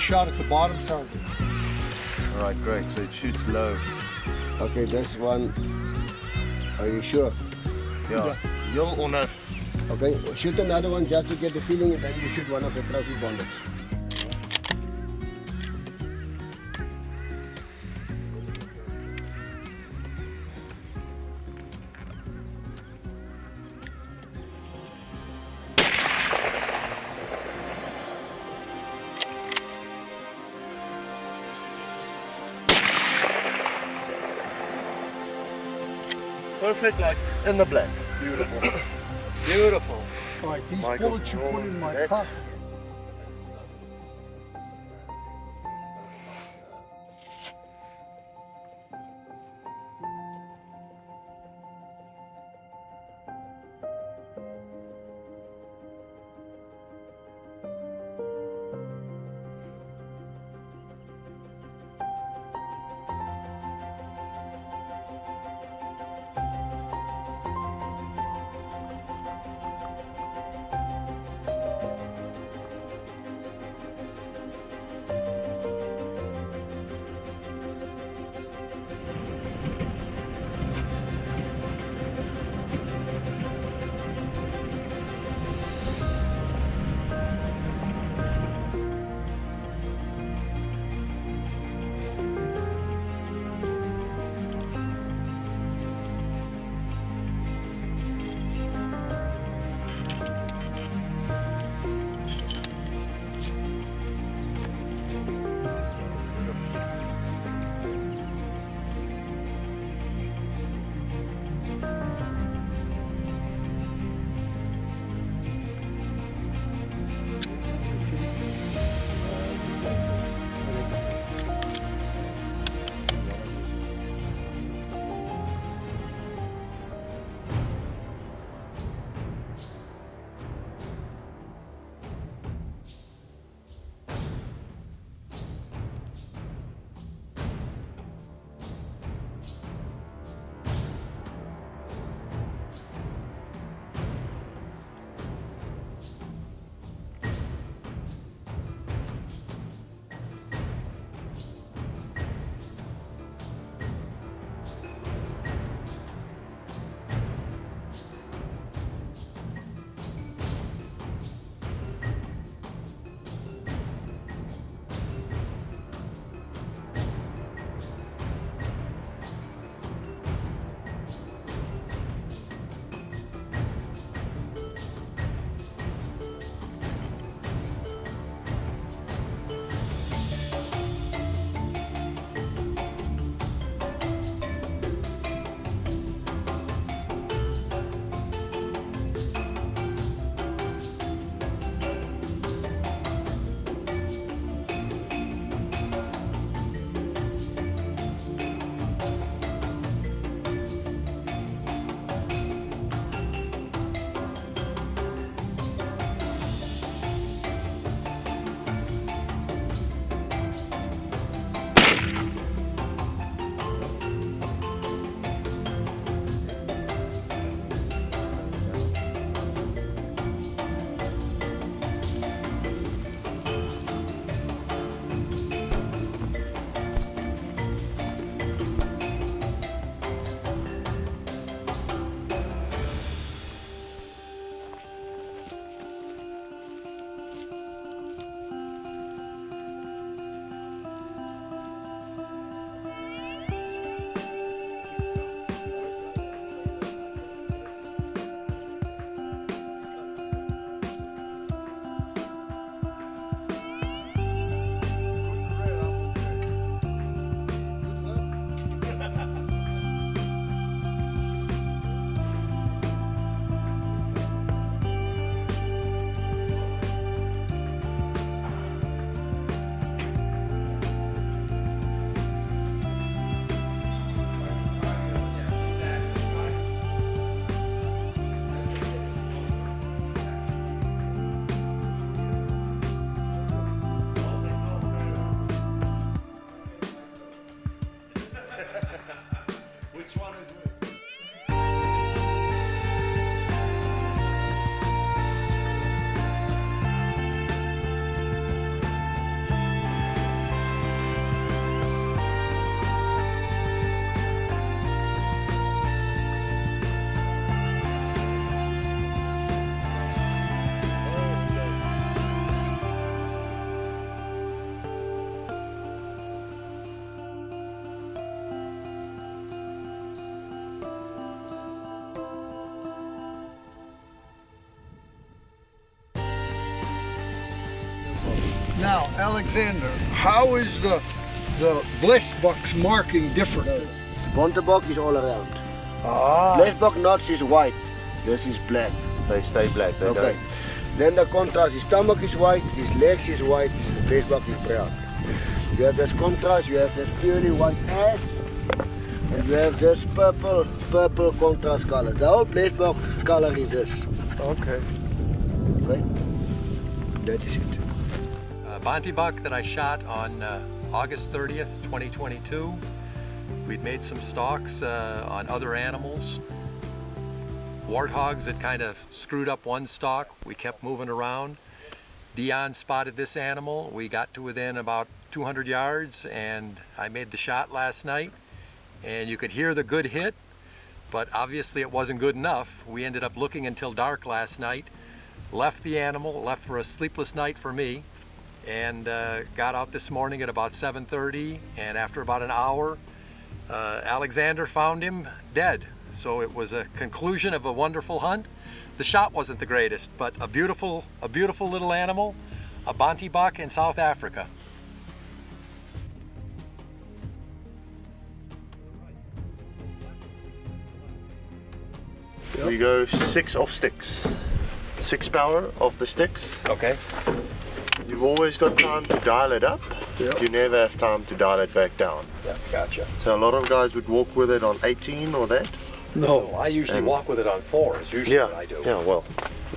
shot at the bottom target. All right, great. So it shoots low. Okay, this one. Are you sure? Yeah. You'll or no? Okay, shoot another one just to get the feeling, and then you shoot one of the trophy bonders. Perfect, like in the black. Beautiful. Beautiful. Alright, these Michael, bullets you put in my that- cup. Alexander, how is the Blesbok's marking different? Bontebok is all around. Ah. Blesbok knots is white. This is black. They stay black. They Okay. Then the contrast, his stomach is white, his legs is white, the Blesbok is brown. You have this contrast, you have this purely white ass, and you have this purple contrast color. The whole Blesbok color is this. Okay. Okay? That is it. Bounty buck that I shot on August 30th, 2022. We'd made some stalks on other animals. Warthogs had kind of screwed up one stalk. We kept moving around. Dion spotted this animal. We got to within about 200 yards and I made the shot last night. And you could hear the good hit, but obviously it wasn't good enough. We ended up looking until dark last night, left the animal, left for a sleepless night for me, and got out this morning at about 7:30, and after about an hour, Alexander found him dead. So it was a conclusion of a wonderful hunt. The shot wasn't the greatest, but a beautiful little animal, a Bounty buck in South Africa. We go 6 off sticks. 6 power off the sticks. Okay. You've always got time to dial it up. Yep. You never have time to dial it back down. Yeah, gotcha. So a lot of guys would walk with it on 18 or that. No, I usually And- walk with it on 4s, usually what I do. Yeah, well,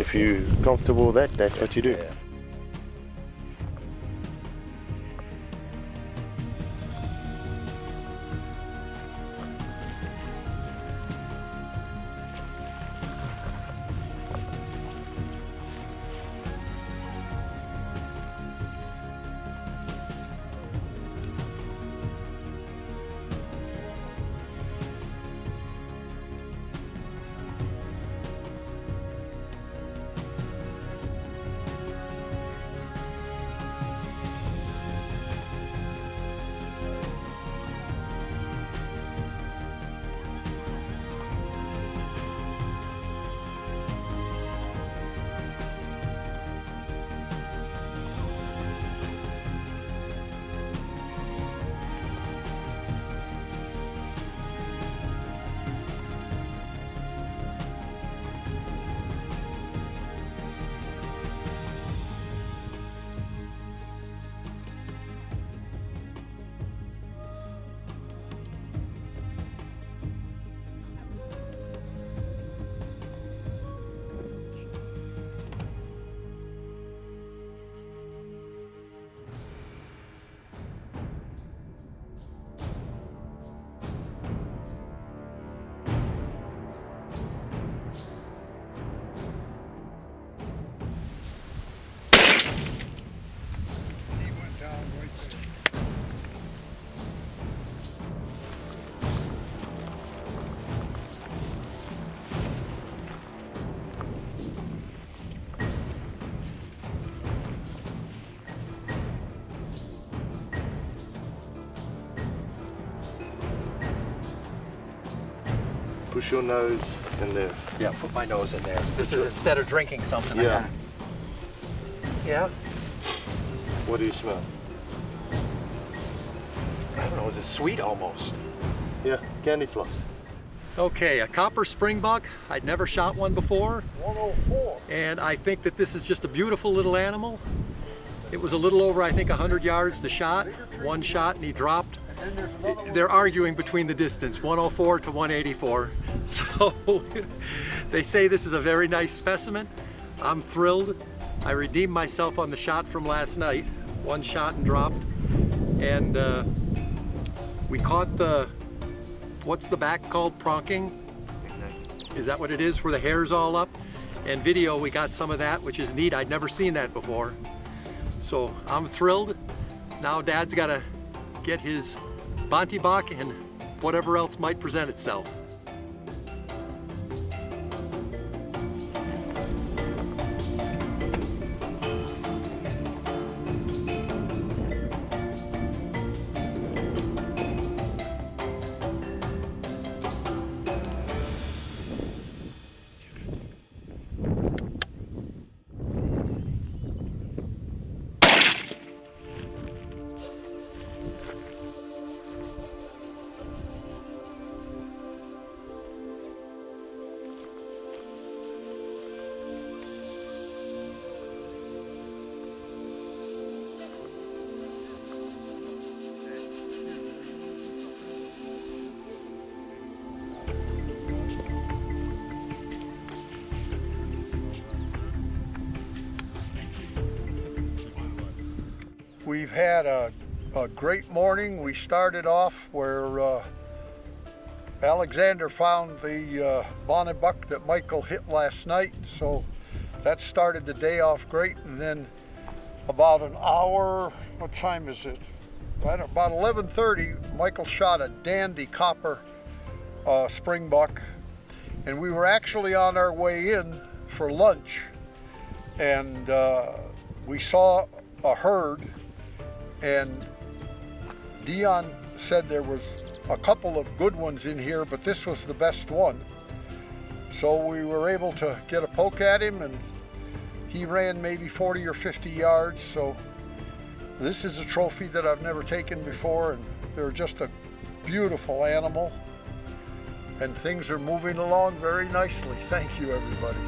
if you're comfortable with that, that's what you do. Yeah. Push your nose in there. Yeah, put my nose in there. This is instead of drinking something. Yeah. Yeah. What do you smell? I don't know, is it sweet almost? Yeah, candy floss. Okay, a copper springbuck. I'd never shot one before. 104. And I think that this is just a beautiful little animal. It was a little over, I think, 100 yards the shot. One shot and he dropped. And there's another one. They're arguing between the distance, 104 to 184. So they say this is a very nice specimen. I'm thrilled. I redeemed myself on the shot from last night. One shot and dropped. And we caught the, what's the back called, pronking? Is that what it is, where the hair's all up? And video, we got some of that, which is neat. I'd never seen that before. So I'm thrilled. Now Dad's got to get his Bounty buck and whatever else might present itself. We've had a great morning. We started off where Alexander found the bonnet buck that Michael hit last night, so that started the day off great. And then about an hour, what time is it? About 11:30, Michael shot a dandy copper springbok, and we were actually on our way in for lunch, and we saw a herd, and Dion said there was a couple of good ones in here, but this was the best one. So we were able to get a poke at him, and he ran maybe 40 or 50 yards. So this is a trophy that I've never taken before, and they're just a beautiful animal, and things are moving along very nicely. Thank you, everybody.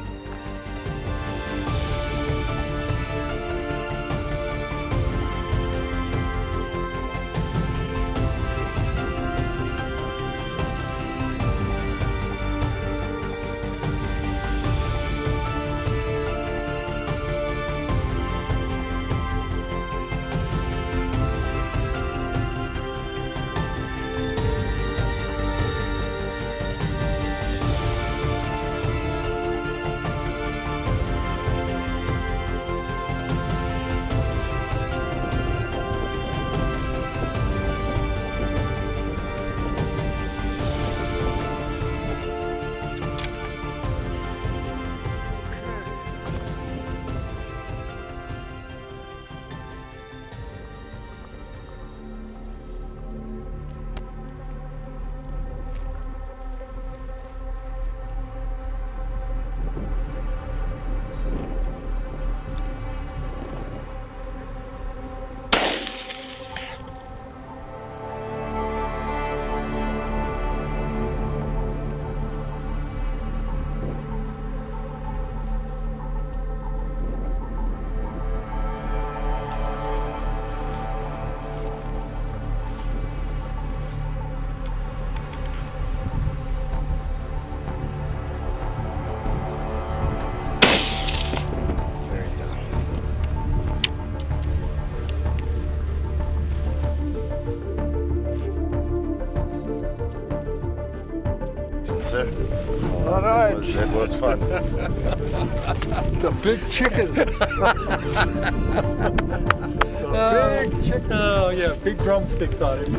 All right. That was fun. The big chicken. The big chicken. Oh yeah, big drumsticks on him.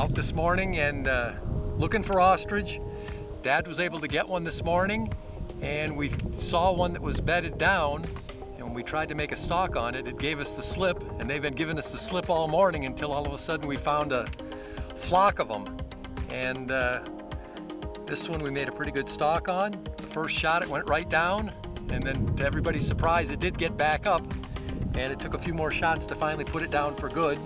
out this morning and looking for ostrich. Dad was able to get one this morning, and we saw one that was bedded down, and when we tried to make a stalk on it, it gave us the slip, and they've been giving us the slip all morning until all of a sudden we found a flock of them. And this one we made a pretty good stalk on. The first shot it went right down, and then to everybody's surprise it did get back up, and it took a few more shots to finally put it down for good.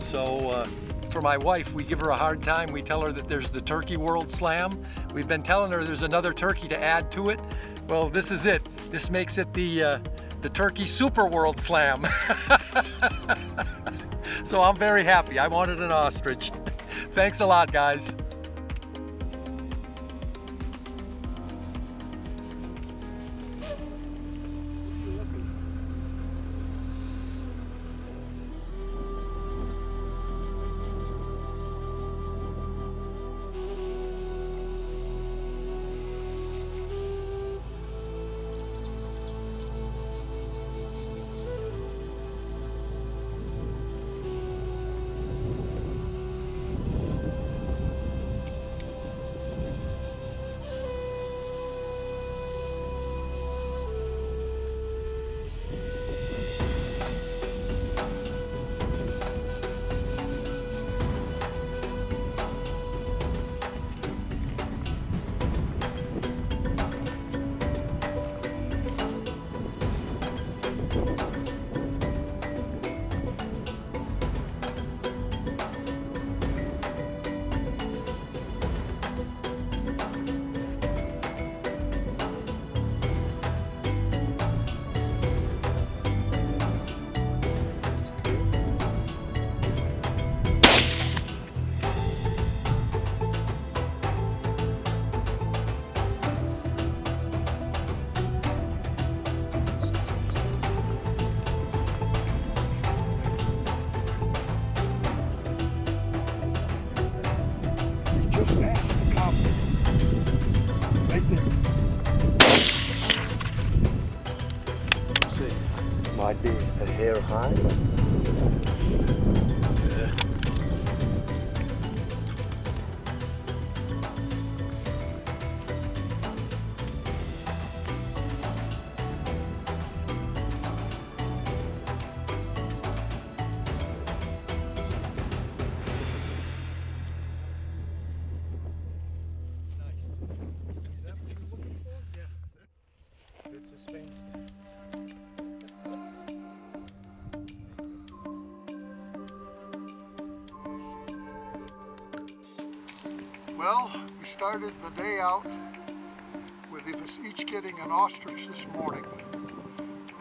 So for my wife, we give her a hard time. We tell her that there's the Turkey World Slam. We've been telling her there's another turkey to add to it. Well, this is it. This makes it the Turkey Super World Slam. So I'm very happy. I wanted an ostrich. Thanks a lot, guys. Might be a hair high. It's a space. Well, we started the day out with us each getting an ostrich this morning.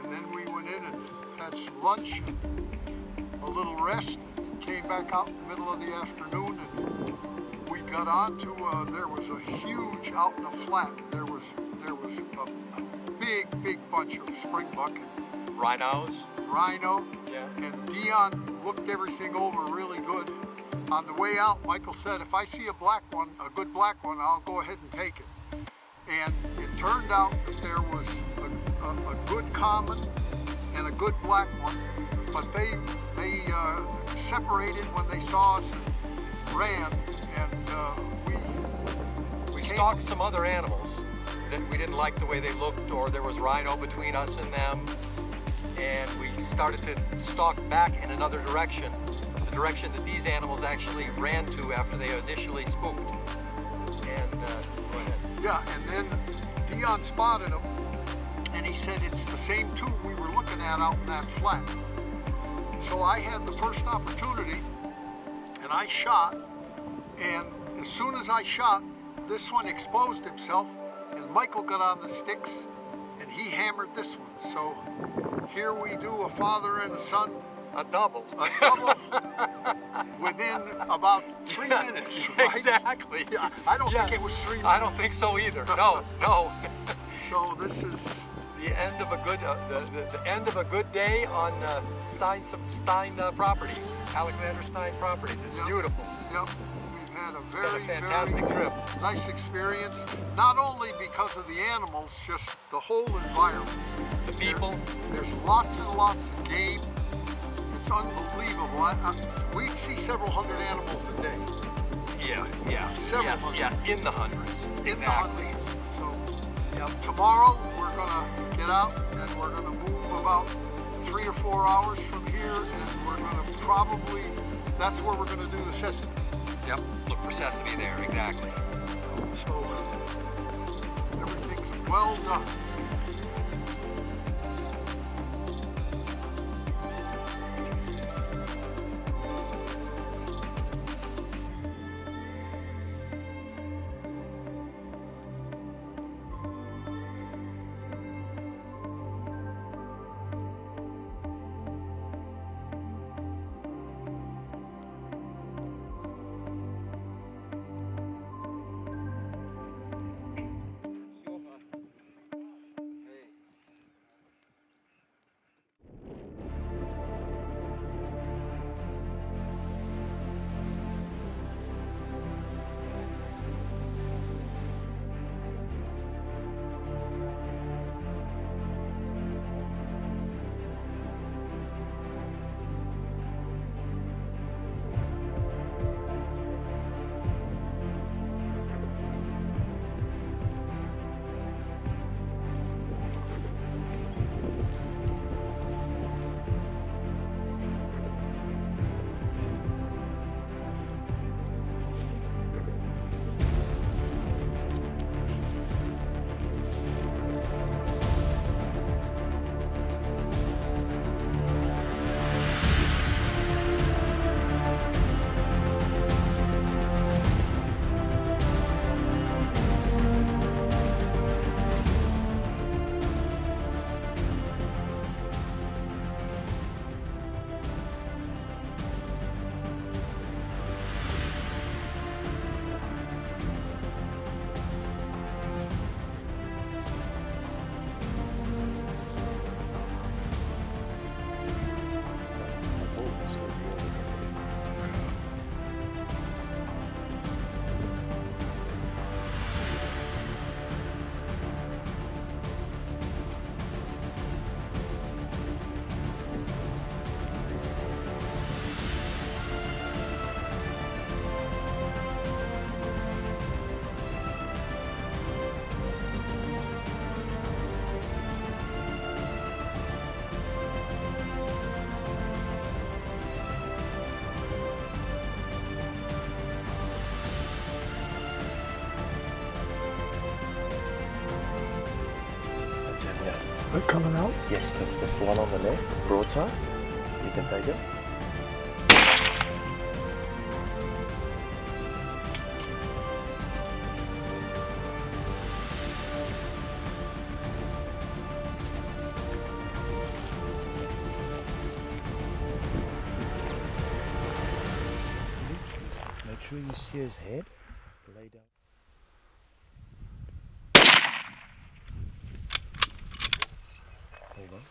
And then we went in and had some lunch and a little rest. Came back out in the middle of the afternoon and we got on to, there was a huge, out in the flat, there was a big bunch of Springbok and Rhinos. rhino. Yeah. And Dion looked everything over really good. On the way out, Michael said, if I see a black one, a good black one, I'll go ahead and take it. And it turned out that there was a good common and a good black one, but they separated when they saw us and ran, and We stalked some other animals that we didn't like the way they looked, or there was rhino between us and them, and we started to stalk back in another direction. The direction that these animals actually ran to after they initially spooked. And go ahead. yeah, and then Dion spotted them, and he said it's the same two we were looking at out in that flat. So I had the first opportunity, and I shot, and as soon as I shot, this one exposed himself, and Michael got on the sticks, and he hammered this one. So here we do a father and a son. A double. A double within about 3 minutes, right? Exactly. Yeah, I don't think it was 3 minutes. I don't think so either. No, no. So this is The end of a good, the end of a good day on Stein property, Alexander Stein Properties. It's beautiful. Yep. We've had a It's very, been a fantastic very trip. nice experience. Not only because of the animals, just the whole environment. The people. There's lots and lots of game. it's unbelievable. We see several hundred animals a day. Yeah. Several hundred. Yeah, in the hundreds. In the hundreds. So, yeah, tomorrow we're gonna get out and we're gonna move about 3 or 4 hours from here, and we're gonna probably, that's where we're gonna do the Tsessebe. Yep, look for Tsessebe there, exactly. So everything's well done. They're coming out? Yes, the one on the left, broadside. You can take it. Make sure you see his head laid out. Hold on.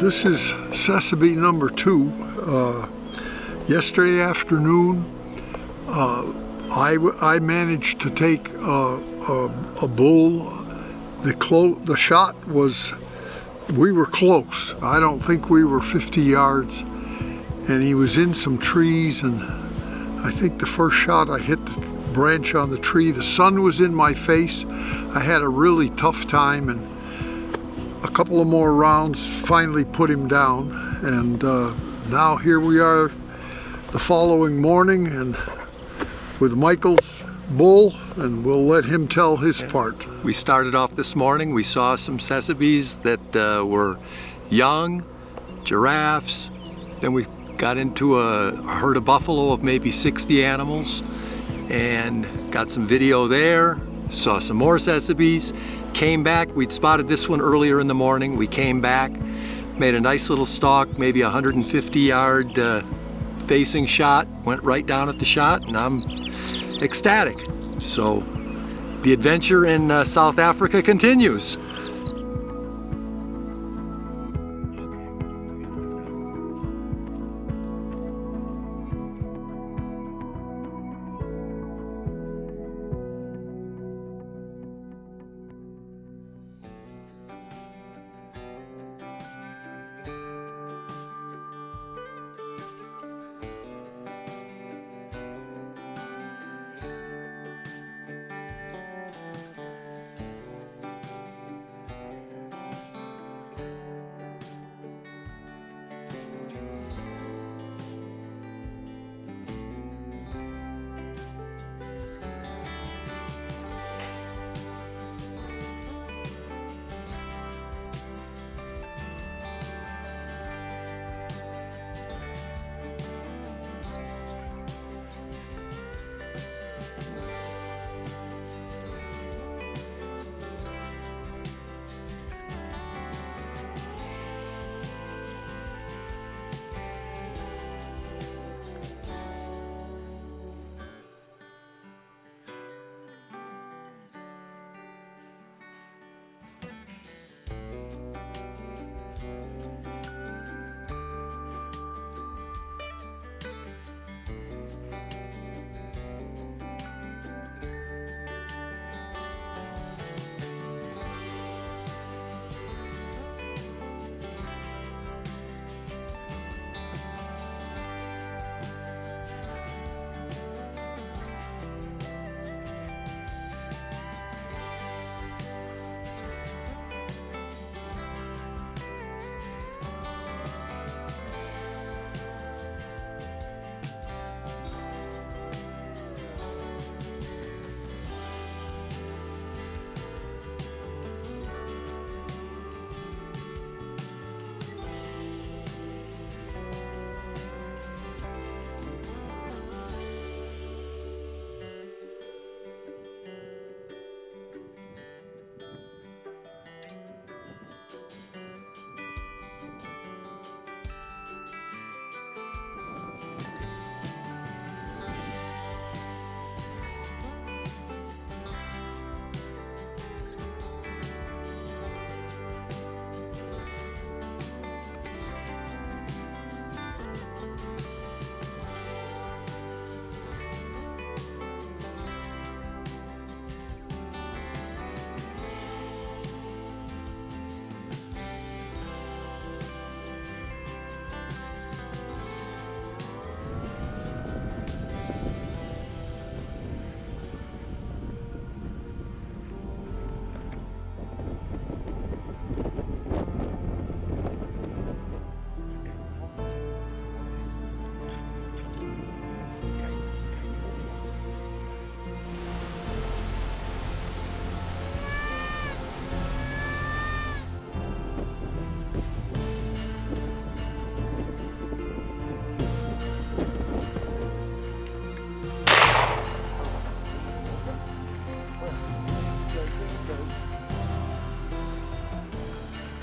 this is Tsessebe number 2. Yesterday afternoon, I managed to take a bull. The shot was, we were close. I don't think we were 50 yards, and he was in some trees, and I think the first shot I hit the branch on the tree. The sun was in my face. I had a really tough time, and a couple of more rounds finally put him down, and now here we are the following morning and with Michael's bull, and we'll let him tell his part. We started off this morning, we saw some Tsessebes that were young, giraffes, then we got into a herd of buffalo of maybe 60 animals and got some video there, saw some more Tsessebes, came back. We'd spotted this one earlier in the morning. We came back, made a nice little stalk, maybe 150 yard facing shot, went right down at the shot, and I'm ecstatic. So the adventure in South Africa continues.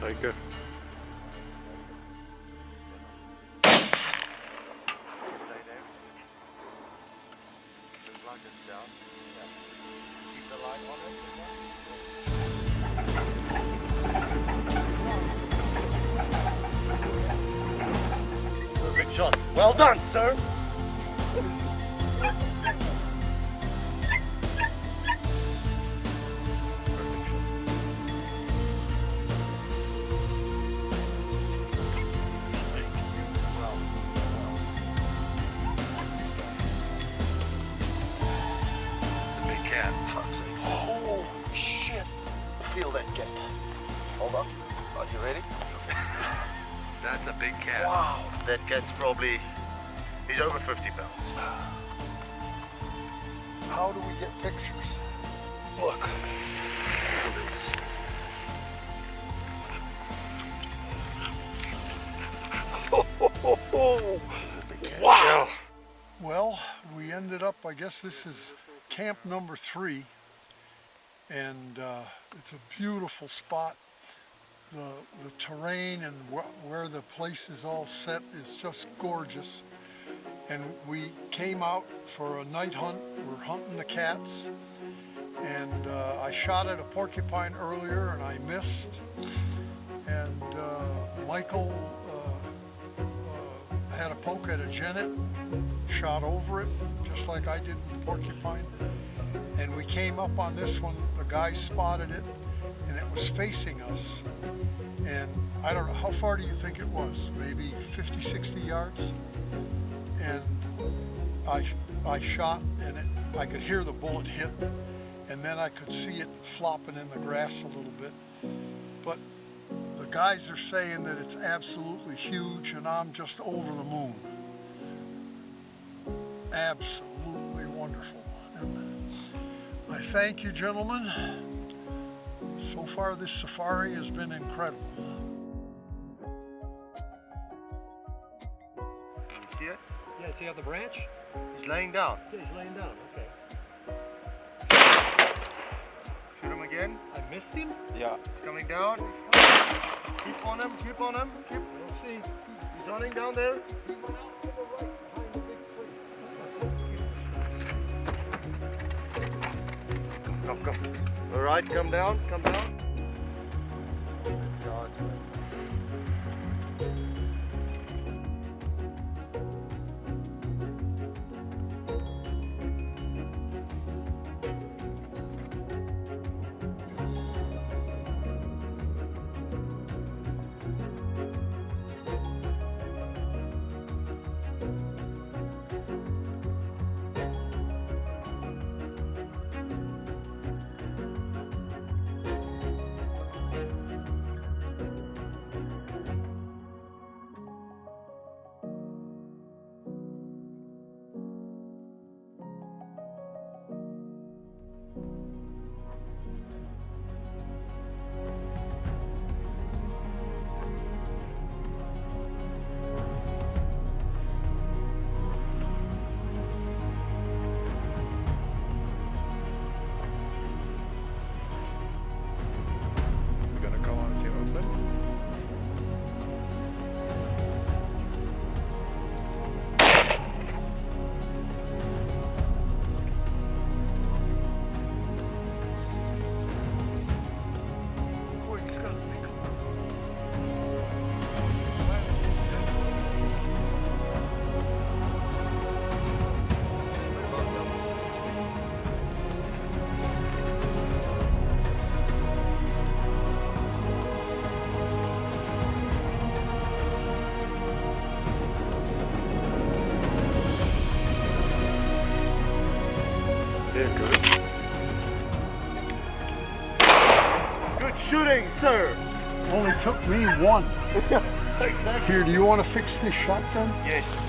Danke. shot. Well done, sir. Big cat. Fuck's sakes. Oh, shit. Feel that cat. Hold on. Are you ready? That's a big cat. Wow, that cat's probably, he's over 50 pounds. How do we get pictures? Look. Wow. Well, we ended up, I guess this is camp number 3, and it's a beautiful spot. The terrain and where the place is all set is just gorgeous. And we came out for a night hunt. We're hunting the cats, and I shot at a porcupine earlier and I missed. And Michael had a poke at a genet, shot over it, just like I did with the porcupine. And we came up on this one, the guy spotted it, and it was facing us. And I don't know, how far do you think it was? Maybe 50, 60 yards? And I shot, and I could hear the bullet hit, and then I could see it flopping in the grass a little bit. But the guys are saying that it's absolutely huge, and I'm just over the moon. Absolutely wonderful. And I thank you, gentlemen. So far, this safari has been incredible. You see it? Yeah, see on the branch? He's laying down. Yeah, he's laying down. Okay. Shoot him again. I missed him? Yeah. He's coming down. Keep on him, keep on him. Keep. We'll see. He's running down there. Come, come. All right, come down, come down. Good shooting, sir. Only took me one. Exactly. Here, do you want to fix this shotgun? Yes.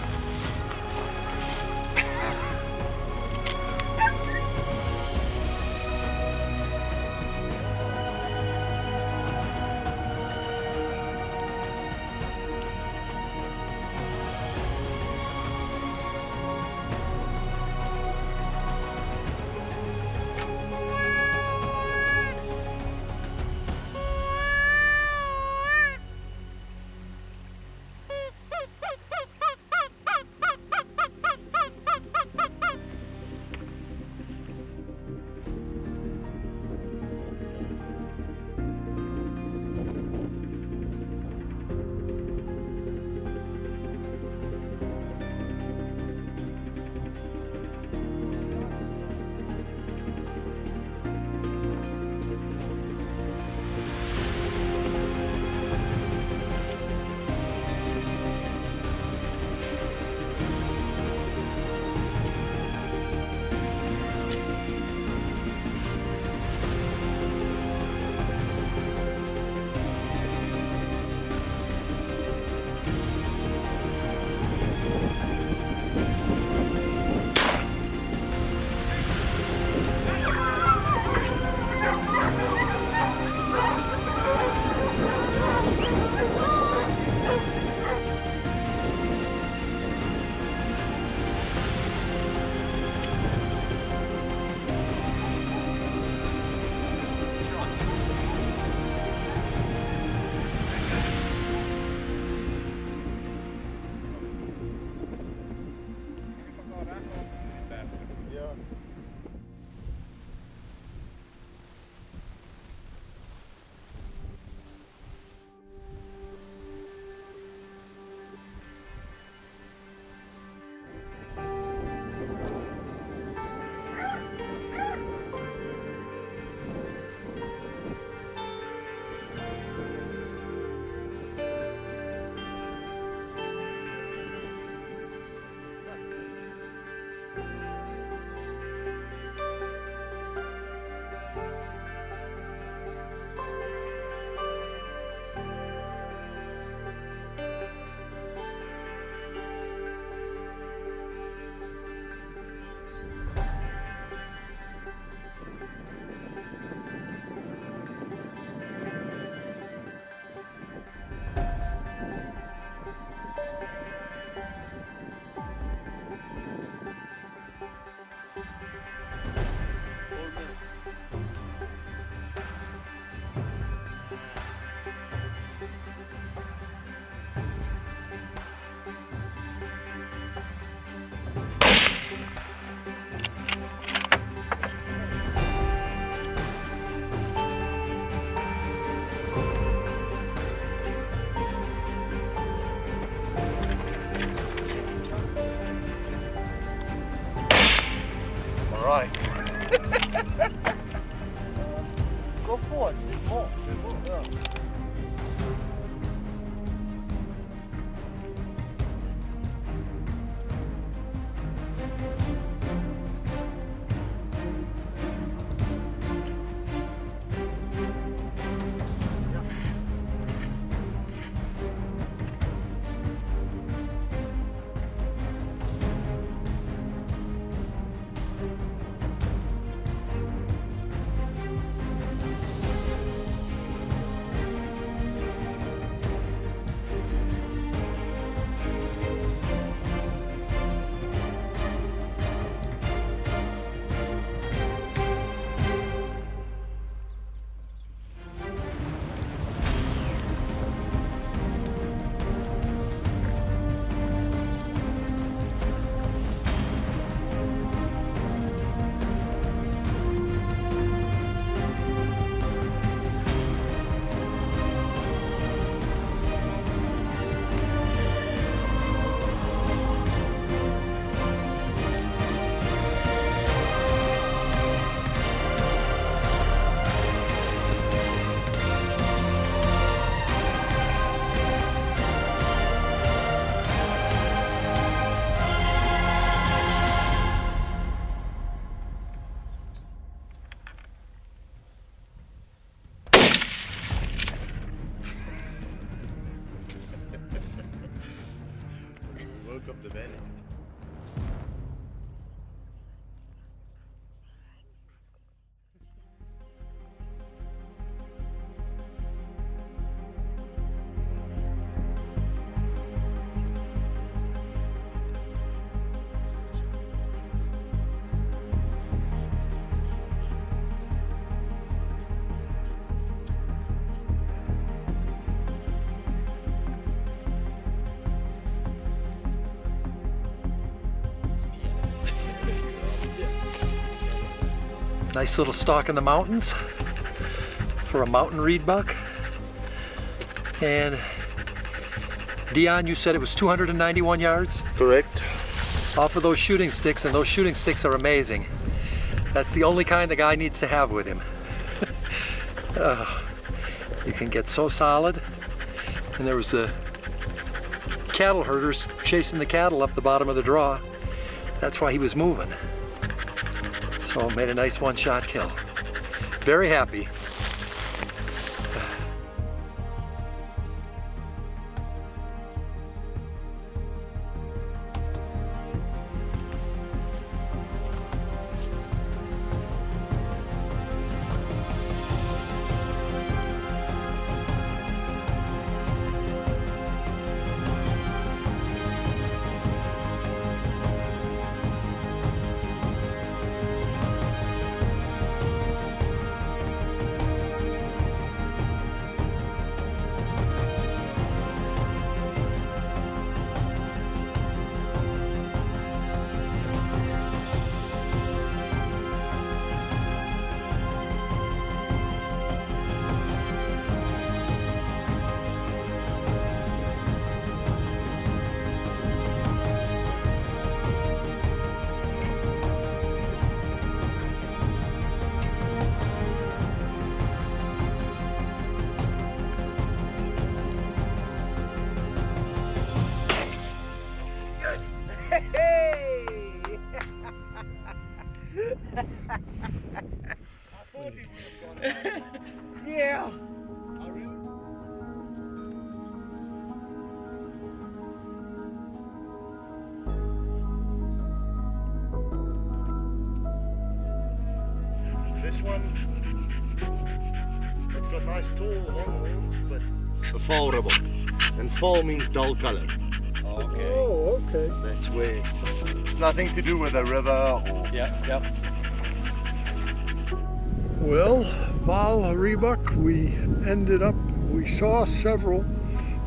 Nice little stalk in the mountains for a mountain reedbuck. And Dion, you said it was 291 yards? Correct. Off of those shooting sticks, and those shooting sticks are amazing. That's the only kind the guy needs to have with him. You can get so solid. And there was the cattle herders chasing the cattle up the bottom of the draw. That's why he was moving. So made a nice one-shot kill. Very happy. Yeah. This one, it's got nice tall long horns, but the fall ribble. And fall means dull color. Okay. Oh, okay. That's where it's nothing to do with the river or. Yep. Well, Val reedbuck, we saw several.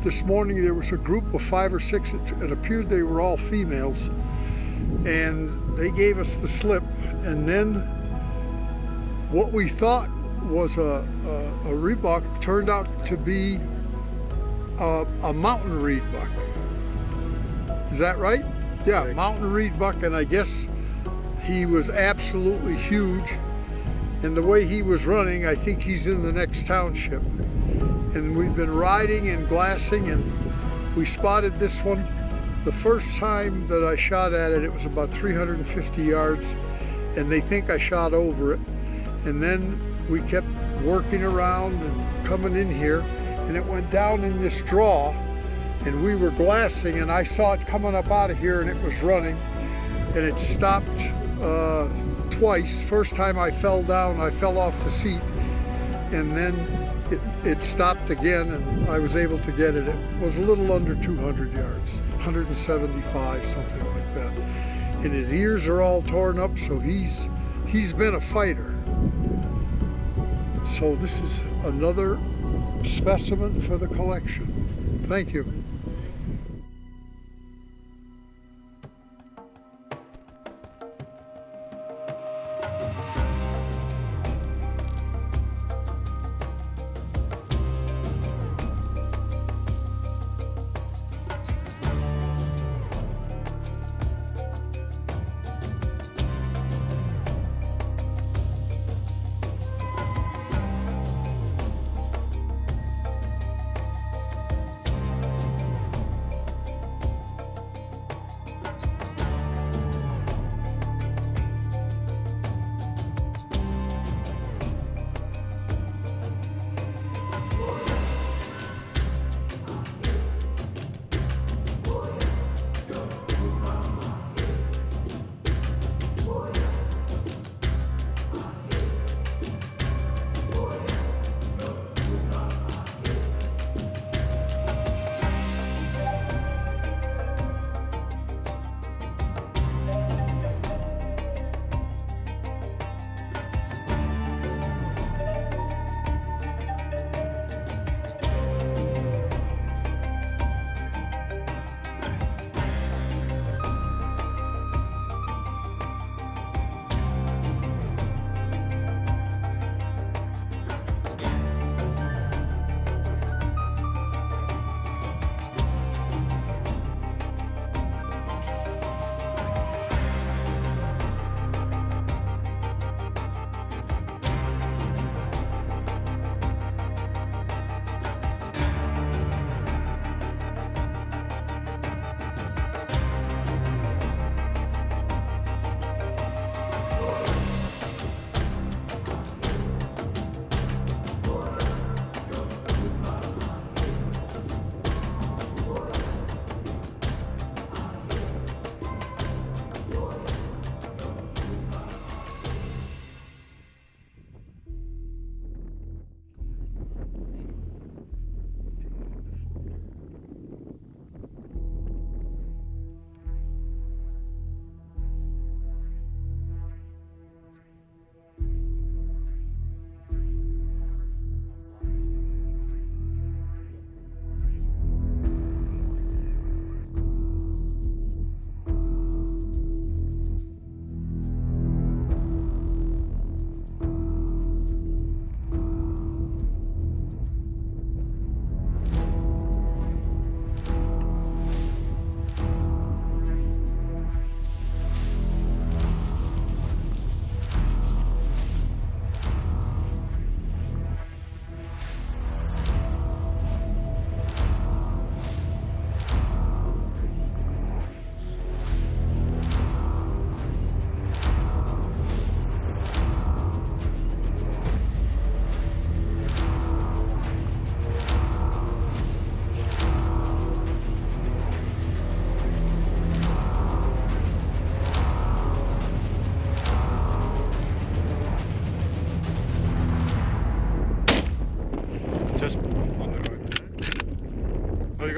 This morning there was a group of 5 or 6, it appeared they were all females, and they gave us the slip, and then what we thought was a reedbuck turned out to be a mountain reedbuck. Is that right? Yeah, mountain reedbuck, and I guess he was absolutely huge. And the way he was running, I think he's in the next township. And we've been riding and glassing, and we spotted this one. The first time that I shot at it, it was about 350 yards, and they think I shot over it. And then we kept working around and coming in here, and it went down in this draw, and we were glassing, and I saw it coming up out of here, and it was running, and it stopped twice. First time I fell down, I fell off the seat, and then it stopped again, and I was able to get it. It was a little under 200 yards, 175, something like that. And his ears are all torn up, so he's been a fighter. So this is another specimen for the collection. Thank you.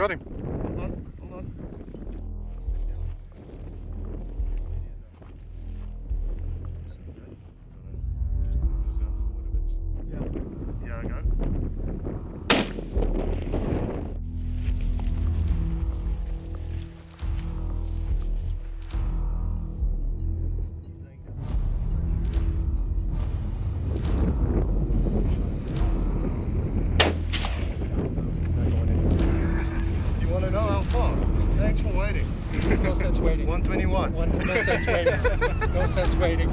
got him. Hold on, hold on. Yeah, I go. You want to know how far? Thanks for waiting. No sense waiting. 121. No sense waiting. No sense waiting.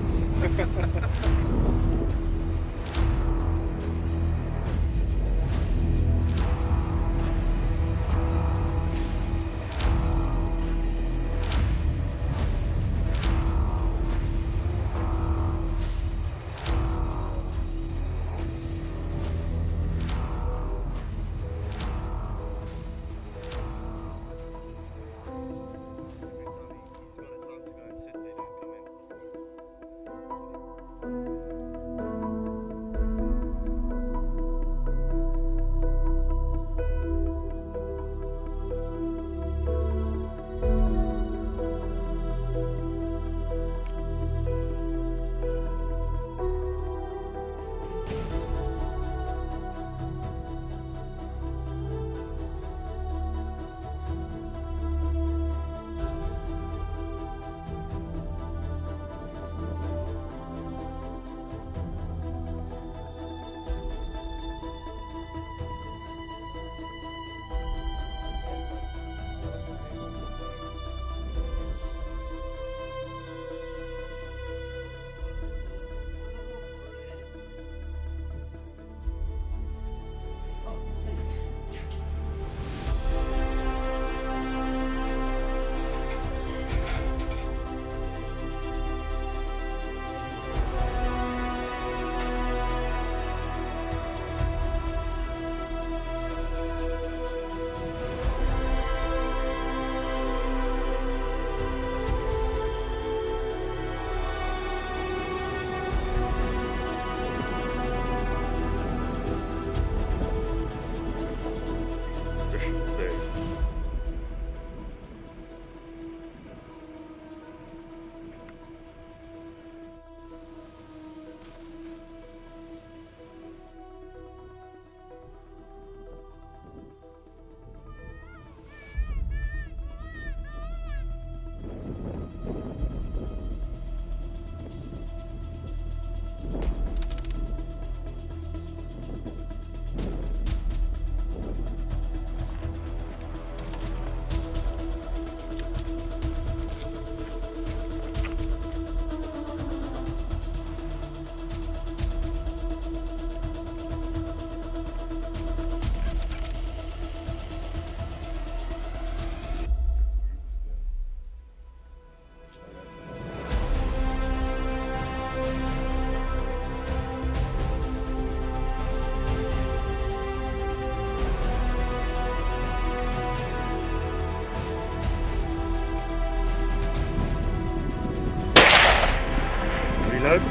Reload.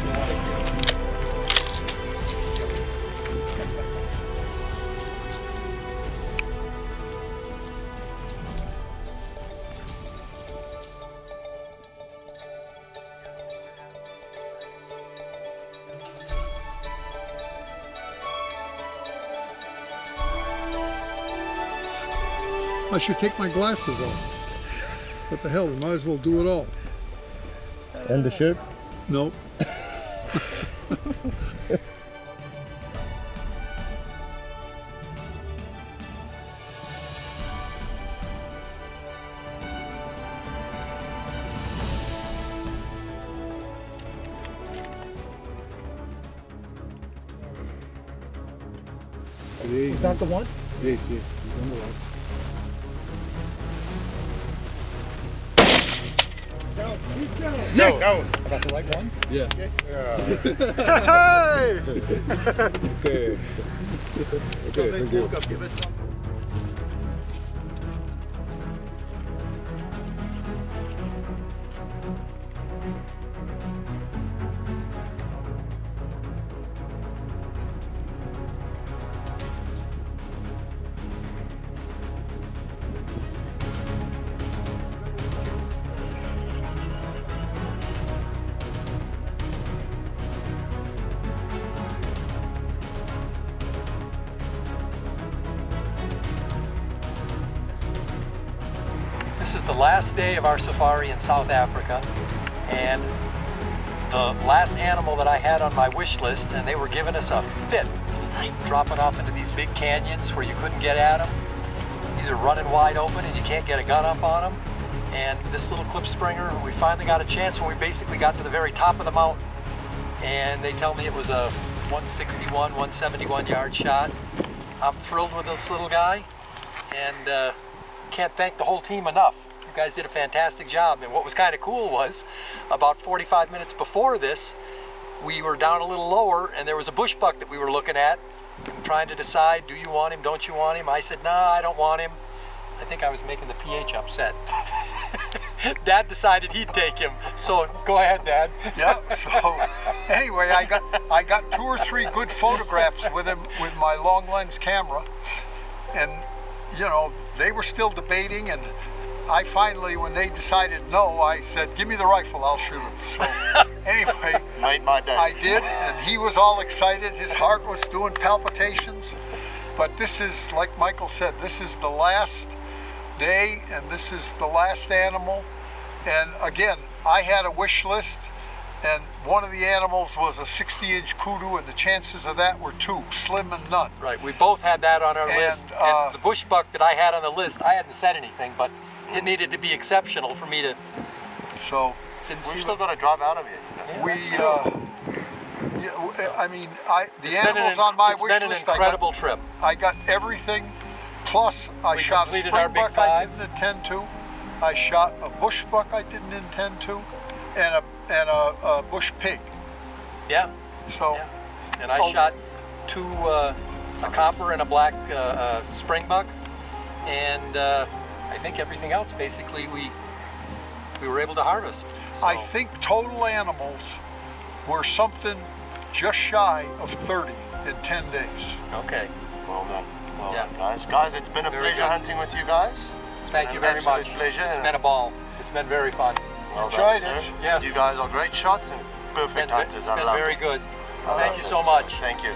I should take my glasses off. What the hell, we might as well do it all. And the shirt. Nope. Is that the one? Yes, yes. He's on the right. Yes. Go. I got the right one? Yeah. Yes. Okay. Okay, thank you. Give it some. the last day of our safari in South Africa, and the last animal that I had on my wish list, and they were giving us a fit, dropping off into these big canyons where you couldn't get at them. These are running wide open and you can't get a gun up on them. And this little clip springer, we finally got a chance when we basically got to the very top of the mountain. And they tell me it was a 161, 171 yard shot. I'm thrilled with this little guy, and can't thank the whole team enough. You guys did a fantastic job. And what was kind of cool was, about 45 minutes before this, we were down a little lower and there was a bush buck that we were looking at and trying to decide, do you want him, don't you want him? I said, nah, I don't want him. I think I was making the PH upset. Dad decided he'd take him. So go ahead, Dad. Yeah, so anyway, I got 2 or 3 good photographs with him with my long lens camera, and you know, they were still debating, and I finally, when they decided no, I said, give me the rifle, I'll shoot him. So anyway, Made my day. I did, and he was all excited. His heart was doing palpitations. But this is, like Michael said, this is the last day, and this is the last animal. And again, I had a wish list, and one of the animals was a 60-inch kudu, and the chances of that were 2, slim and none. Right, we both had that on our list. And the bush buck that I had on the list, I hadn't said anything, but it needed to be exceptional for me to. So We're still going to drive out of here. we, I mean, the animals on my wish It's been an list, incredible trip. I got everything. Plus, I We shot a completed our big springbuck I 5. didn't intend to. I shot a bush buck I didn't intend to, and a bush pig. Yeah. So Yeah. And I shot 2, a copper and a black springbuck, and I think everything else basically we were able to harvest. So. I think total animals were something just shy of 30 in 10 days. Okay. Well done. Well Yeah. done, guys. Guys, it's been a Very pleasure good. hunting with you guys. Thank you very Absolute much. pleasure. It's been a ball. It's been very fun. Well Enjoyed done, it. sir. Yes. You guys are great shots and perfect hunters. It's I been love very it. good. I Thank love you it. so much. Thank you.